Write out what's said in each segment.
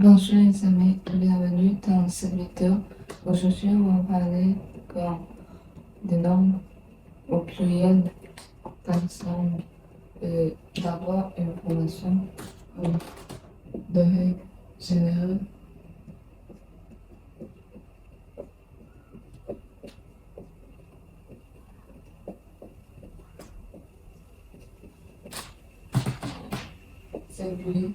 Bonjour les amis, bienvenue dans cette vidéo. Aujourd'hui, on va parler des nombres au pluriel. Par exemple, d'abord une formation de règles générales. C'est lui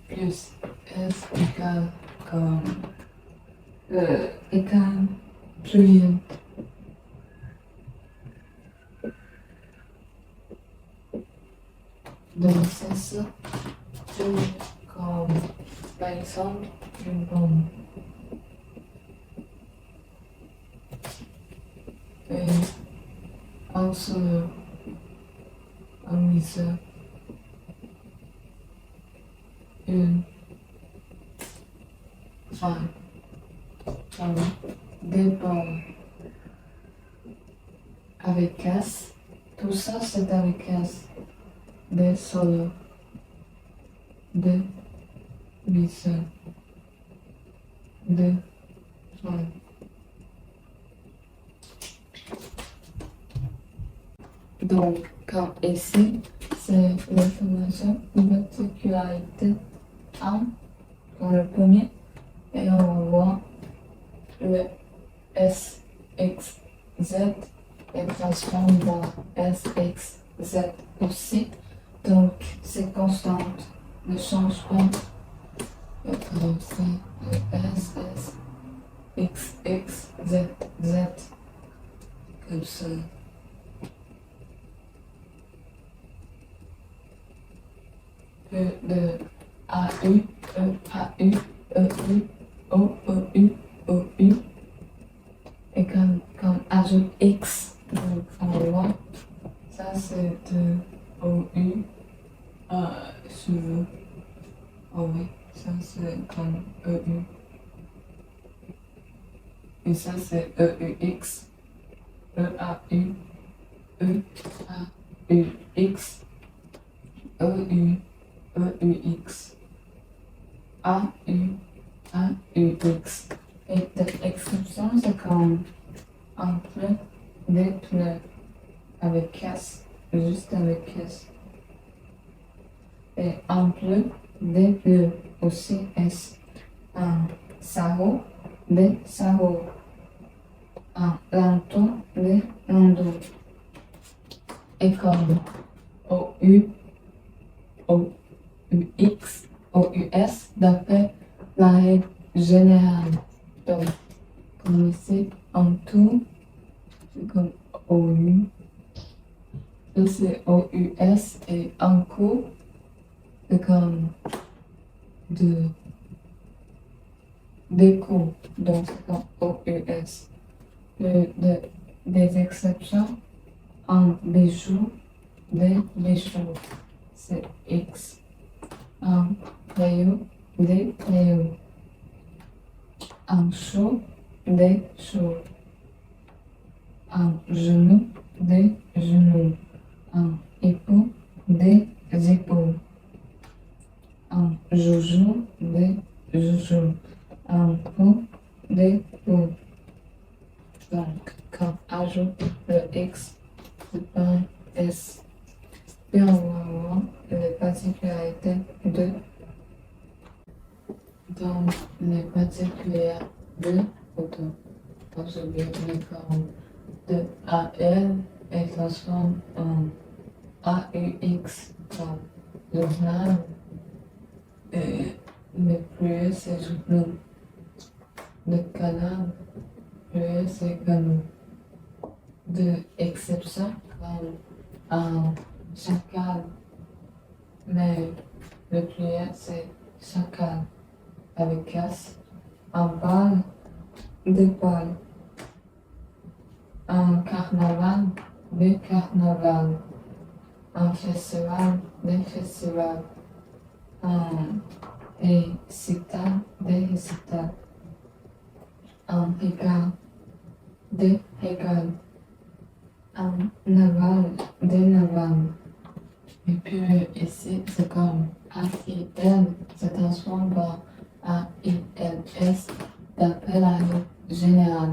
plus S égale pluriel. Donc c'est ça, comme par exemple une bombe. Et un seul, un missile, une femme, des bombes avec S. Tout ça c'est avec S. Des solos, des missiles, des femmes. Donc, comme ici, c'est l'information de particularité 1 dans le premier, et on voit le S, X, Z est transformé dans S, X, Z aussi. Donc, c'est constante. Ne change pas. Donc, c'est le S, S, X, X, Z, Z. Comme ça. De A, U, E, A, U, E, U, O, E, U, O, U. Et quand ajoute X, donc on voit, ça c'est de O, U, sur O, oui, ça c'est comme E, U. Et ça c'est E, U, X, E, A, U, E, A, U, X, E, U, E, U, X, A, U, A, U, X. Et l'exception, c'est comme entre des pneus avec S, juste avec S. Et entre des bleus aussi S. Un sarrau, des sarraux. Un lanton, des landons. Et comme O, U, O, U, X, O, U, S, d'après la règle générale. Donc, comme ici, en tout, c'est comme OU. Ça, c'est OUS et en cours, c'est comme de, des cours. Donc, c'est comme OUS. Des exceptions en bijoux, des bijoux. C'est X. En crayon, des crayons. En chaud, des chauds. En genou, des genoux. En épaule, des épaules. En joujou, des joujoux. En peau, des peaux. Donc, quand on ajoute le X, c'est un S. Puis on va voir les particularités de. Donc, les particularités de photo. Aujourd'hui, les formes de AL est transformé en AUX comme journal et le plus c'est journal. Le canal, plus c'est canal. De exception comme un chacal, mais le plus c'est chacal avec S. Un bal, des balles. Un carnaval, des carnavals. Un festival, des festivals. Un récital, des récitals. Un régal, des régals. un naval, des navals. Et puis ici, c'est comme AIL se transforme par AILS d'appel à général.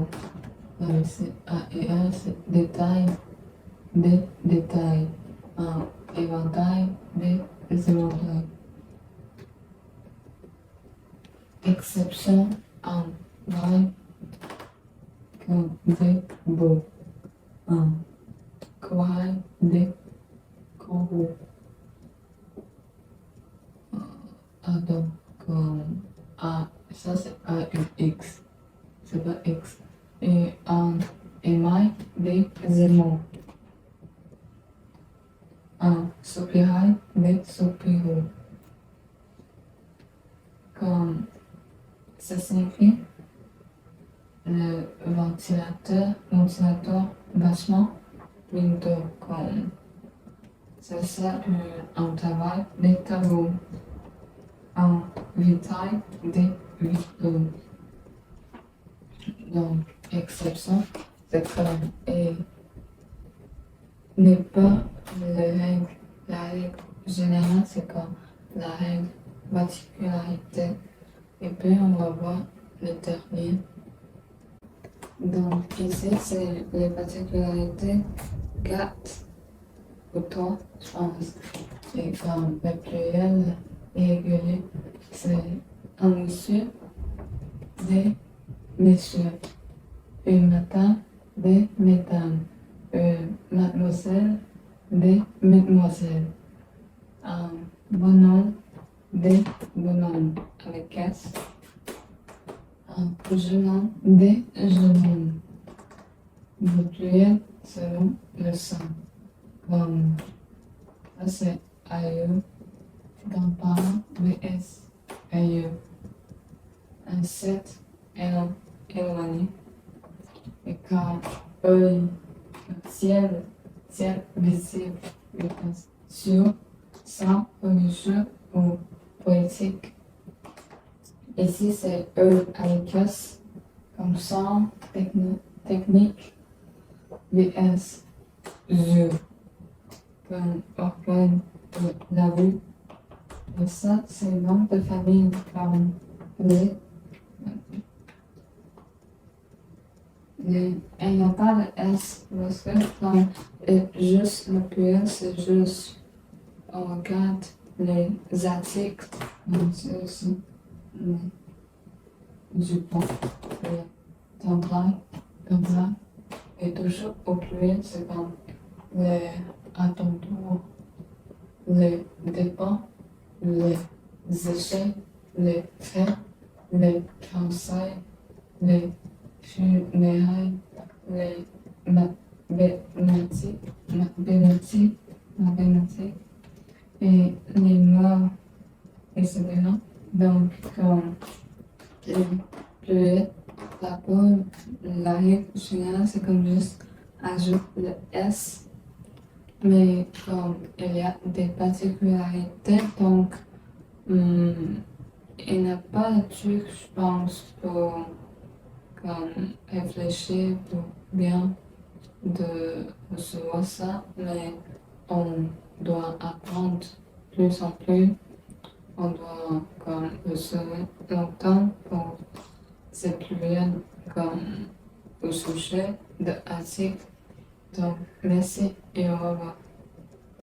Donc ici, AIL, c'est détail, des détails. Un éventail, des éventails. Exception, un vrai, comme des beaux. Un corail, des coraux. Donc, ça c'est AUX, c'est pas X. Et un émail des aimants. Un soupirail des soupiraux. Comme ça signifie le ventilateur vachement window. Comme ça sert un travail des travaux. Un vitail des vitraux. Donc, exception, c'est comme et n'est pas la règle. La règle générale, c'est comme la règle particularité. Et puis, on va voir le dernier. Donc, ici, c'est les particularités 4 ou 3, je pense. Et comme le pluriel irrégulier, c'est un monsieur, des messieurs, une madame, des mesdames, une mademoiselle, des mesdemoiselles, un bonhomme, des bonhommes avec S, un jeune homme, des jeunes hommes. Le pluriel selon le sang. Comme ça c'est aïeux, grand-parent, vs aïeux. Un 7 éloigné. Et quand œil, ciel, ciel visible, sur, sang, religieux ou poétique. Ici c'est œil avec S, comme sang, technique, vs yeux, comme organe de la vue. Et ça c'est le nom de famille comme les. Il n'y a pas de S parce que comme juste le pluriel, c'est juste. On regarde les articles, c'est aussi les jupons, les templaires, comme ça. Et toujours au pluriel, c'est comme les attendons, les dépens, les échecs, les faits, les conseils, les funérailles, les mathématiques, et les morts, etc. Donc, comme le rapport, la règle générale, c'est comme juste ajoute le S, mais comme il y a des particularités, donc il n'y a pas de truc, je pense, pour comme réfléchir pour bien de recevoir ça, mais on doit apprendre plus en plus. On doit comme recevoir longtemps pour ces pluriels comme au sujet de article. Donc, merci et au revoir.